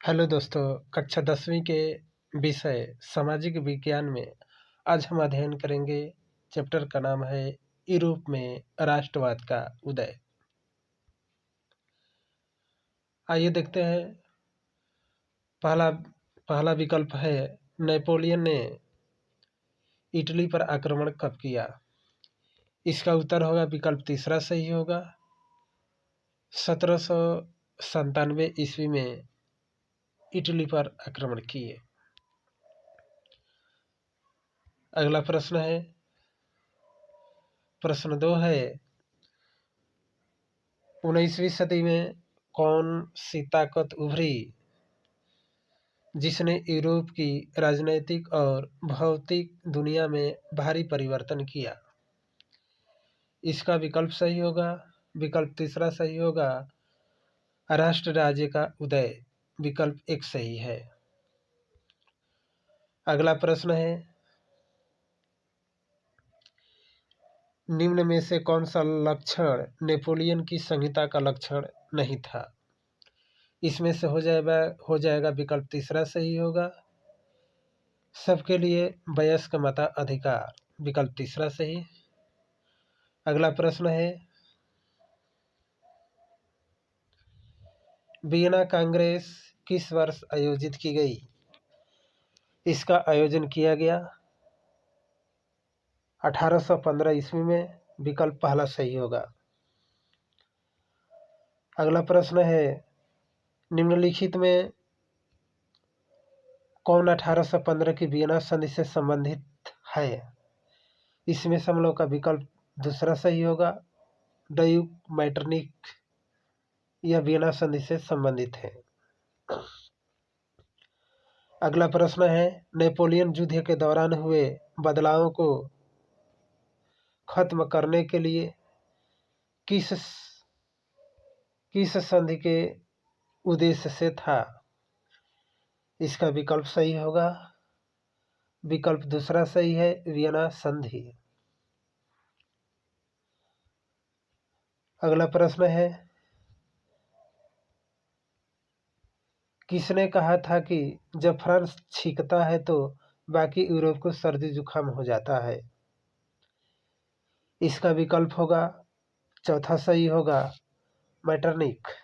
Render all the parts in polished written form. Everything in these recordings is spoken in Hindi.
हेलो दोस्तों, कक्षा 10वीं के विषय सामाजिक विज्ञान में आज हम अध्ययन करेंगे। चैप्टर का नाम है यूरोप में राष्ट्रवाद का उदय। आइए देखते हैं। पहला पहला विकल्प है, नेपोलियन ने इटली पर आक्रमण कब किया? इसका उत्तर होगा विकल्प तीसरा सही होगा। 1797 ईस्वी में इटली पर आक्रमण किए। अगला प्रश्न है, प्रश्न 2 है, 19वीं सदी में कौन सी ताकत उभरी जिसने यूरोप की राजनैतिक और भौतिक दुनिया में भारी परिवर्तन किया? इसका विकल्प सही होगा, विकल्प तीसरा सही होगा, राष्ट्र राज्य का उदय। विकल्प 1 सही है। अगला प्रश्न है, निम्न में से कौन सा लक्षण नेपोलियन की संहिता का लक्षण नहीं था? इसमें से हो जाएगा विकल्प तीसरा सही होगा, सबके लिए वयस्क मताधिकार। विकल्प तीसरा सही। अगला प्रश्न है, वियना कांग्रेस किस वर्ष आयोजित की गई? इसका आयोजन किया गया 1815 ईस्वी में। विकल्प पहला सही होगा। अगला प्रश्न है, निम्नलिखित में कौन 1815 की वियना संधि से संबंधित है? इसमें से हम लोग का विकल्प दूसरा सही होगा, ड्यूक मेटरनिख यह वियना संधि से संबंधित है। अगला प्रश्न है, नेपोलियन युद्ध के दौरान हुए बदलावों को खत्म करने के लिए किस संधि के उद्देश्य से था? इसका विकल्प सही होगा, विकल्प दूसरा सही है, वियना संधि। अगला प्रश्न है, किसने कहा था कि जब फ्रांस छींकता है तो बाकी यूरोप को सर्दी जुकाम हो जाता है? इसका विकल्प होगा चौथा सही होगा, मेटरनिख।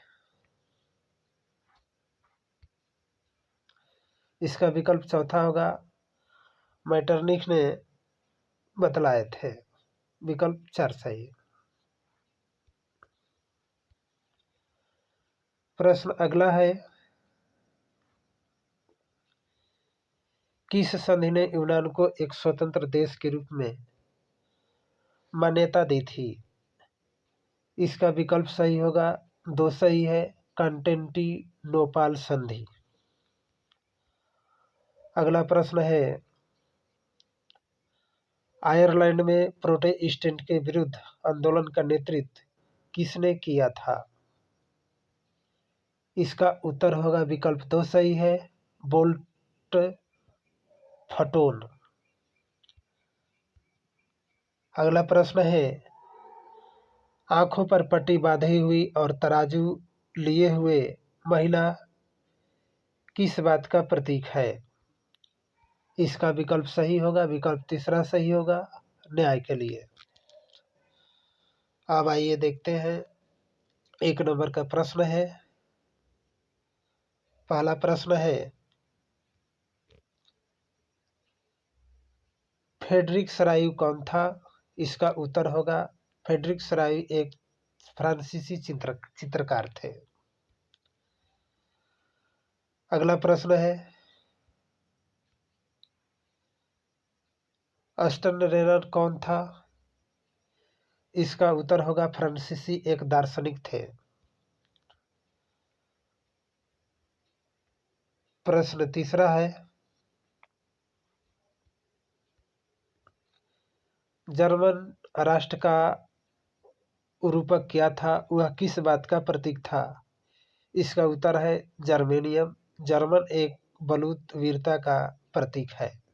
इसका विकल्प चौथा होगा, मेटरनिख ने बतलाए थे। विकल्प 4 सही। प्रश्न अगला है, किस संधि ने यूनान को एक स्वतंत्र देश के रूप में मान्यता दी थी? इसका विकल्प सही होगा, 2 सही है, कॉन्स्टेंटिनोपल संधि। अगला प्रश्न है, आयरलैंड में प्रोटेस्टेंट के विरुद्ध आंदोलन का नेतृत्व किसने किया था? इसका उत्तर होगा विकल्प 2 सही है, बोल्ट फटोन। अगला प्रश्न है, आंखों पर पट्टी बांधी हुई और तराजू लिए हुए महिला किस बात का प्रतीक है? इसका विकल्प सही होगा, विकल्प तीसरा सही होगा, न्याय के लिए। अब आइए देखते हैं, 1 नंबर का प्रश्न है। पहला प्रश्न है, फ्रेडरिक सरायु कौन था? इसका उत्तर होगा, फ्रेडरिक सरायु एक फ्रांसीसी चित्रकार थे। अगला प्रश्न है, स्टर्नरेनर कौन था? इसका उत्तर होगा, फ्रांसीसी एक दार्शनिक थे। प्रश्न तीसरा है, जर्मन राष्ट्र का रूपक क्या था? वह किस बात का प्रतीक था? इसका उत्तर है जर्मेनियम। जर्मन एक बलूत वीरता का प्रतीक है।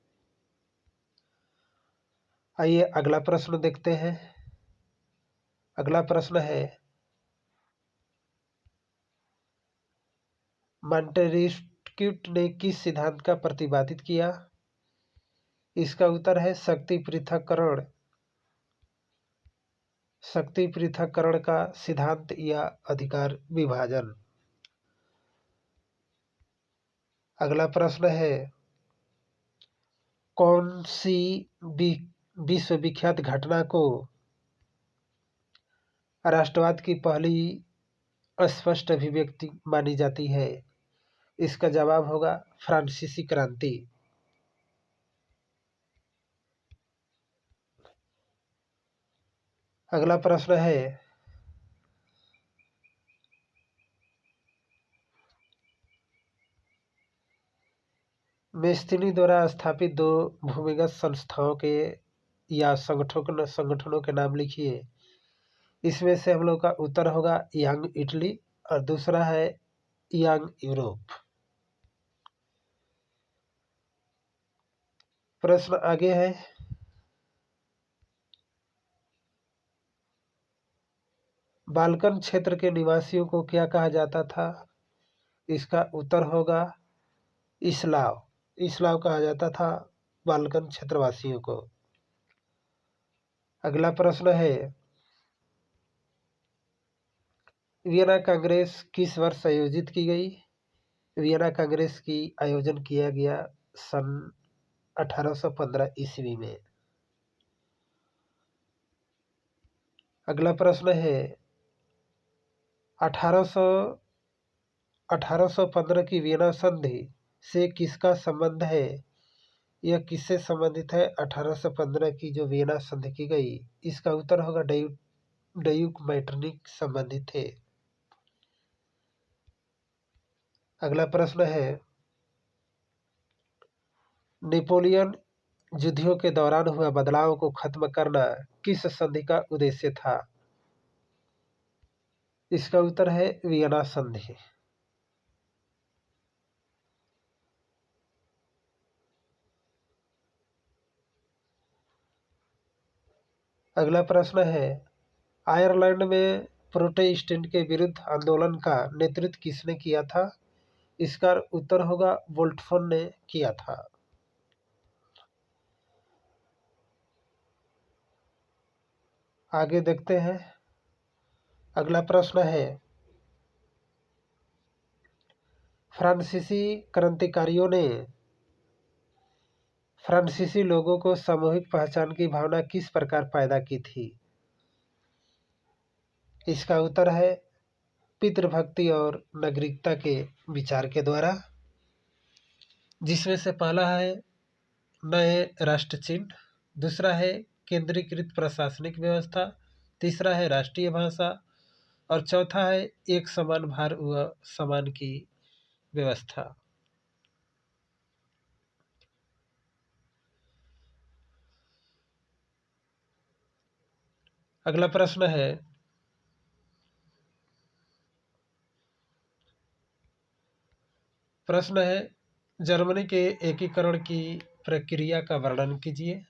आइए अगला प्रश्न देखते हैं। अगला प्रश्न है, मॉन्टेरिस्ट मॉन्टेस्क्यू ने किस सिद्धांत का प्रतिपादित किया? इसका उत्तर है शक्ति पृथक्करण का सिद्धांत या अधिकार विभाजन। अगला प्रश्न है, कौन सी विश्वविख्यात घटना को राष्ट्रवाद की पहली स्पष्ट अभिव्यक्ति मानी जाती है? इसका जवाब होगा फ्रांसीसी क्रांति। अगला प्रश्न है, मेस्तिनी द्वारा स्थापित दो भूमिगत संस्थाओं के या संगठनों के नाम लिखिए। इसमें से हम लोग का उत्तर होगा यंग इटली और दूसरा है यंग यूरोप। प्रश्न आगे है, बाल्कन क्षेत्र के निवासियों को क्या कहा जाता था? इसका उत्तर होगा इस्लाव कहा जाता था बाल्कन क्षेत्रवासियों को। अगला प्रश्न है, वियना कांग्रेस किस वर्ष आयोजित की गई? वियना कांग्रेस की आयोजन किया गया सन 1815 ईस्वी में। अगला प्रश्न है, 1815 की वियना संधि से किसका संबंध है? यह किससे संबंधित है? 1815 की जो वियना संधि की गई, इसका उत्तर होगा ड्यूक मैटरनिक संबंधित थे। अगला प्रश्न है, नेपोलियन युद्धों के दौरान हुआ बदलाव को खत्म करना किस संधि का उद्देश्य था? इसका उत्तर है वियना संधि। अगला प्रश्न है, आयरलैंड में प्रोटेस्टेंट के विरुद्ध आंदोलन का नेतृत्व किसने किया था? इसका उत्तर होगा वोल्टेयर ने किया था। आगे देखते हैं। अगला प्रश्न है, फ्रांसीसी क्रांतिकारियों ने फ्रांसीसी लोगों को सामूहिक पहचान की भावना किस प्रकार पैदा की थी? इसका उत्तर है पितृभक्ति और नागरिकता के विचार के द्वारा, जिसमें से पहला है नए राष्ट्र चिन्ह, दूसरा है केंद्रीकृत प्रशासनिक व्यवस्था, तीसरा है राष्ट्रीय भाषा और चौथा है एक समान भार व समान की व्यवस्था। अगला प्रश्न है, जर्मनी के एकीकरण की प्रक्रिया का वर्णन कीजिए।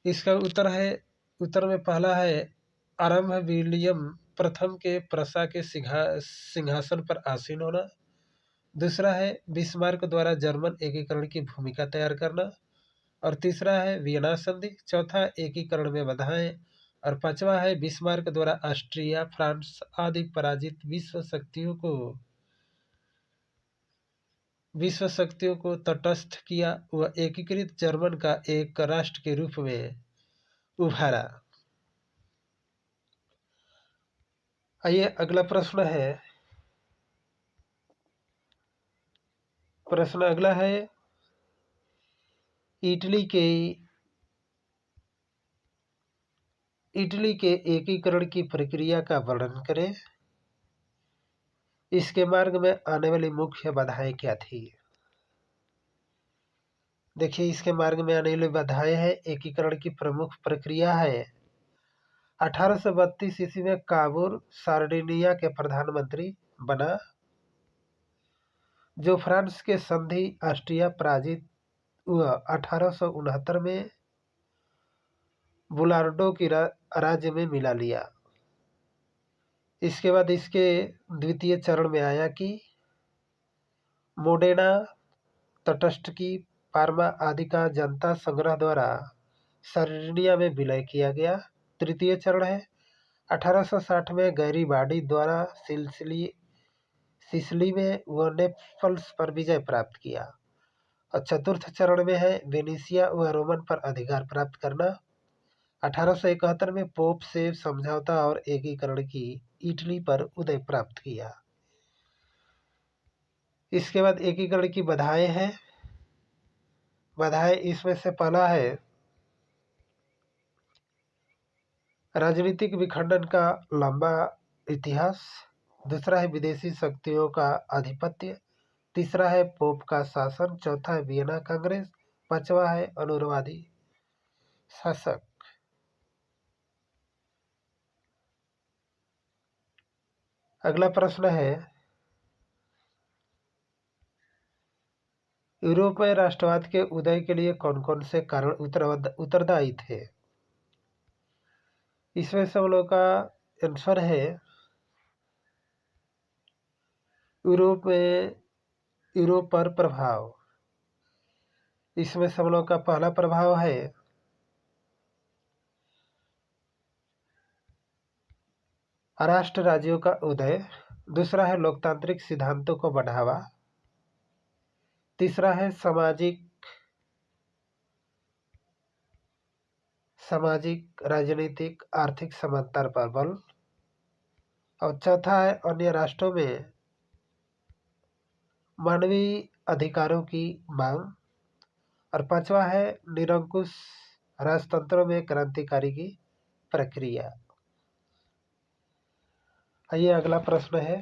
इसका उत्तर में पहला है आरंभ विलियम प्रथम के प्रसा के सिंहासन पर आसीन होना, दूसरा है बिस्मार्क द्वारा जर्मन एकीकरण की भूमिका तैयार करना और तीसरा है वियना संधि, चौथा एकीकरण में बाधाएं और पांचवा है बिस्मार्क द्वारा ऑस्ट्रिया, फ्रांस आदि पराजित विश्व शक्तियों को तटस्थ किया व एकीकृत जर्मन का एक राष्ट्र के रूप में उभारा। आइए अगला प्रश्न है। प्रश्न अगला है, इटली के एकीकरण की प्रक्रिया का वर्णन करें। इसके मार्ग में आने वाली मुख्य बाधाएं क्या थी? देखिए, इसके मार्ग में आने वाली बाधाएं है, एकीकरण की प्रमुख प्रक्रिया है 1832 ईस्वी में काबूल सार्डिनिया के प्रधानमंत्री बना, जो फ्रांस के संधि ऑस्ट्रिया पराजित हुआ 1869 में बुलार्डो की राज्य में मिला लिया। इसके बाद इसके द्वितीय चरण में आया कि मोडेना, तटस्थ की, पार्मा आदि का जनता संग्रह द्वारा सरनिया में विलय किया गया। तृतीय चरण है 1860 में गैरीबाडी द्वारा सिसिली में व नेपल्स पर विजय प्राप्त किया। और चतुर्थ चरण में है वेनेशिया व रोमन पर अधिकार प्राप्त करना। 1871 में पोप से समझौता और एकीकरण की इटली पर उदय प्राप्त किया। इसके बाद एकीकरण की बाधाएं हैं। बाधाएं इसमें से पहला है राजनीतिक विखंडन का लंबा इतिहास। दूसरा है विदेशी शक्तियों का आधिपत्य। तीसरा है पोप का शासन। चौथा है वियना कांग्रेस। पांचवा है अनुरवादी शासक। अगला प्रश्न है यूरोप में राष्ट्रवाद के उदय के लिए कौन कौन से कारण उत्तरदायी थे। इसमें सब लोग का आंसर है यूरोप पर प्रभाव। इसमें सब लोग का पहला प्रभाव है राष्ट्र राज्यों का उदय। दूसरा है लोकतांत्रिक सिद्धांतों को बढ़ावा। तीसरा है सामाजिक राजनीतिक आर्थिक समानता पर बल। और चौथा है अन्य राष्ट्रों में मानवीय अधिकारों की मांग। और पांचवा है निरंकुश राजतंत्रों में क्रांतिकारी की प्रक्रिया। आइए अगला प्रश्न है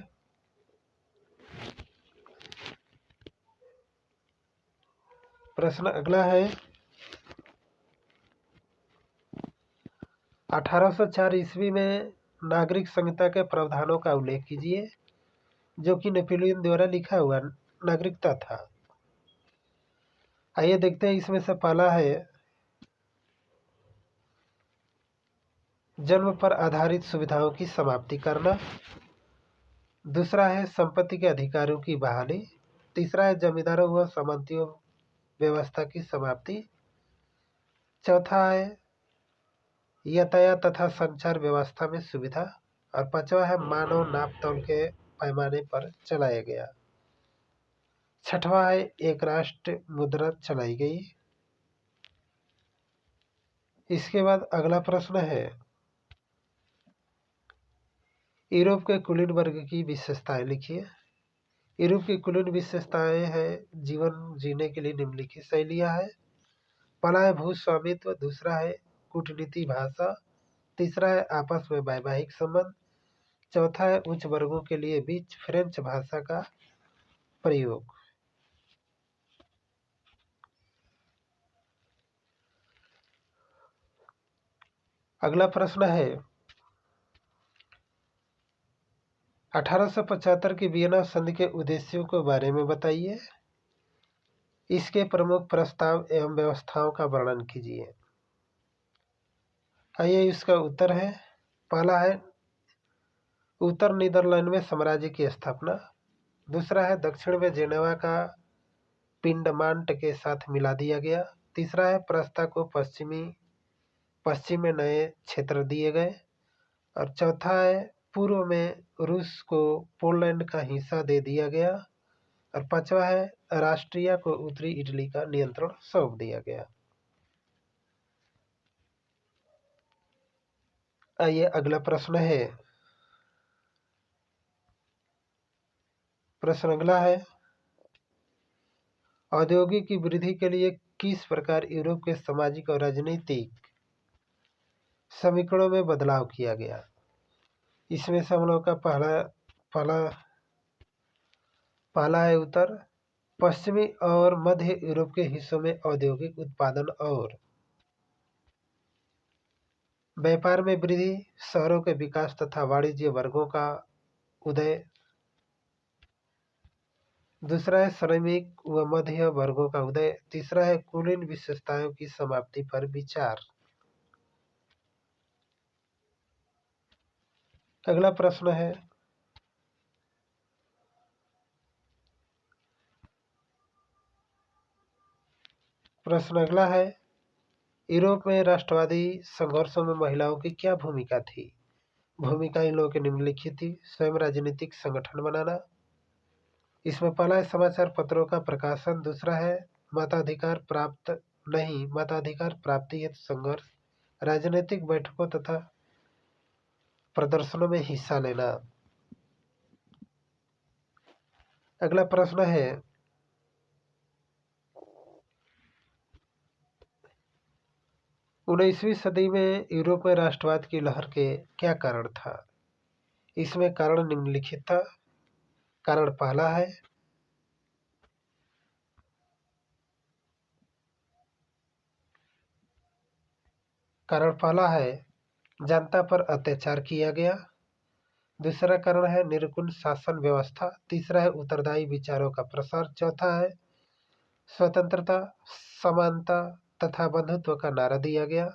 प्रश्न अगला है 1804 ईस्वी में नागरिक संहिता के प्रावधानों का उल्लेख कीजिए जो कि नेपोलियन द्वारा लिखा हुआ नागरिकता था। आइए देखते हैं। इसमें से पहला है जन्म पर आधारित सुविधाओं की समाप्ति करना। दूसरा है संपत्ति के अधिकारों की बहाली। तीसरा है जमींदारों व सामंतियों व्यवस्था की समाप्ति। चौथा है यातायात तथा संचार व्यवस्था में सुविधा। और पांचवा है मानव नाप तौल के पैमाने पर चलाया गया। छठवां है एक राष्ट्र मुद्रा चलाई गई। इसके बाद अगला प्रश्न है यूरोप के कुलीन वर्ग की विशेषताएं लिखिए। यूरोप की कुलीन विशेषताएं हैं जीवन जीने के लिए निम्नलिखित शैलियां हैं। पहला है भूस्वामित्व। दूसरा है कूटनीति भाषा। तीसरा है आपस में वैवाहिक संबंध। चौथा है उच्च वर्गों के लिए बीच फ्रेंच भाषा का प्रयोग। अगला प्रश्न है 1875 की वियना संधि के उद्देश्यों के बारे में बताइए। इसके प्रमुख प्रस्ताव एवं व्यवस्थाओं का वर्णन कीजिए। आइए इसका उत्तर है पहला है उत्तर नीदरलैंड में साम्राज्य की स्थापना। दूसरा है दक्षिण में जेनेवा का पिंडमांट के साथ मिला दिया गया। तीसरा है प्रस्ताव को पश्चिम में नए क्षेत्र दिए गए। और चौथा है पूर्व में रूस को पोलैंड का हिस्सा दे दिया गया। और पांचवा है राष्ट्रिया को उत्तरी इटली का नियंत्रण सौंप दिया गया। आइए अगला प्रश्न है प्रश्न अगला है औद्योगिक की वृद्धि के लिए किस प्रकार यूरोप के सामाजिक और राजनीतिक समीकरणों में बदलाव किया गया। इसमें से हम लोग का पहला पहला है उत्तर पश्चिमी और मध्य यूरोप के हिस्सों में औद्योगिक उत्पादन और व्यापार में वृद्धि, शहरों के विकास तथा वाणिज्य वर्गों का उदय। दूसरा है श्रमिक व मध्य वर्गों का उदय। तीसरा है कुलीन विशेषताओं की समाप्ति पर विचार। अगला प्रश्न है प्रश्न अगला है, यूरोप में राष्ट्रवादी संघर्षों में महिलाओं की क्या भूमिका थी? भूमिका इन लोगों की निम्नलिखित थी। स्वयं राजनीतिक संगठन बनाना, इसमें पहला है समाचार पत्रों का प्रकाशन, दूसरा है मताधिकार प्राप्ति हेतु संघर्ष, राजनीतिक बैठकों तथा प्रदर्शनों में हिस्सा लेना। अगला प्रश्न है, 19वीं सदी में यूरोप में राष्ट्रवाद की लहर के क्या कारण था? इसमें कारण निम्नलिखित था। कारण पहला है जनता पर अत्याचार किया गया। दूसरा कारण है निरंकुश शासन व्यवस्था। तीसरा है उत्तरदायी विचारों का प्रसार। चौथा है स्वतंत्रता, समानता तथा बंधुत्व का नारा दिया गया।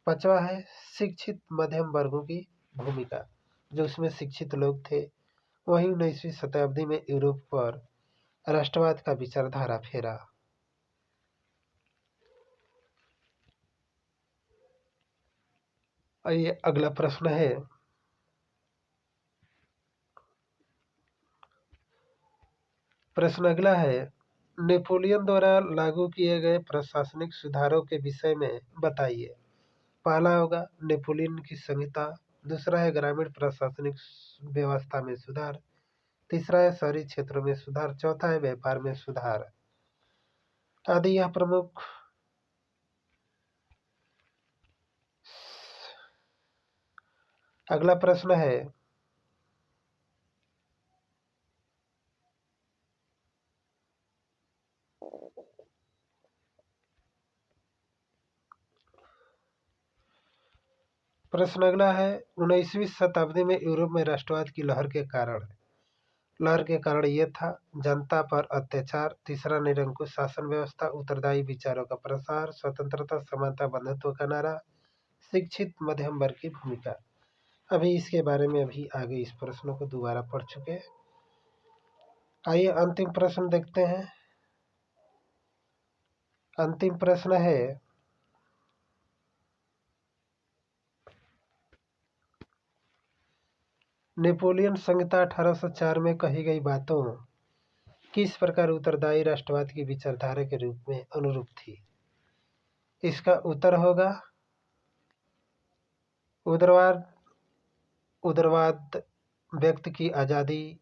पांचवा है शिक्षित मध्यम वर्गों की भूमिका, जो उसमें शिक्षित लोग थे। वही 19वीं शताब्दी में यूरोप पर राष्ट्रवाद का विचारधारा फेरा। आइए अगला प्रश्न है, प्रश्न अगला है, नेपोलियन द्वारा लागू किए गए प्रशासनिक सुधारों के विषय में बताइए। पहला होगा नेपोलियन की संहिता, दूसरा है ग्रामीण प्रशासनिक व्यवस्था में सुधार, तीसरा है शहरी क्षेत्रों में सुधार, चौथा है व्यापार में सुधार आदि। यह प्रमुख अगला प्रश्न है, प्रश्न अगला है, 19वीं शताब्दी में यूरोप में राष्ट्रवाद की लहर के कारण ये था, जनता पर अत्याचार, तीसरा निरंकुश शासन व्यवस्था, उत्तरदायी विचारों का प्रसार, स्वतंत्रता, समानता, बंधुत्व का नारा, शिक्षित मध्यम वर्ग की भूमिका। अभी इसके बारे में आगे इस प्रश्नों को दोबारा पढ़ चुके हैं। आइए अंतिम प्रश्न देखते हैं। अंतिम प्रश्न है, नेपोलियन संहिता 1804 में कही गई बातों किस प्रकार उत्तरदायी राष्ट्रवाद की विचारधारा के रूप में अनुरूप थी? इसका उत्तर होगा उदारवाद, व्यक्ति की आज़ादी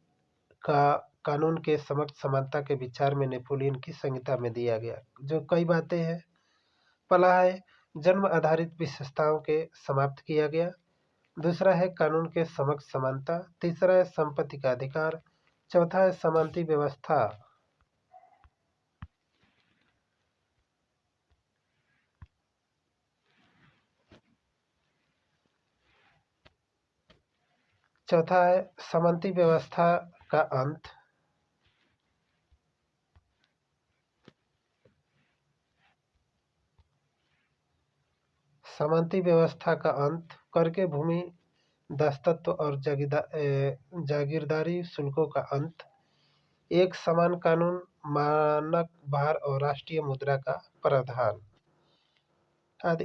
का कानून के समक्ष समानता के विचार में नेपोलियन की संहिता में दिया गया, जो कई बातें हैं। पहला है जन्म आधारित विशेषताओं के समाप्त किया गया, दूसरा है कानून के समक्ष समानता, तीसरा है संपत्ति का अधिकार, चौथा है समानती व्यवस्था, चौथा है समानती व्यवस्था का अंत, समानती व्यवस्था का अंत करके भूमि दासत्व और जागीरदारी शुल्कों का अंत, एक समान कानून, मानक भार और राष्ट्रीय मुद्रा का प्रावधान आदि।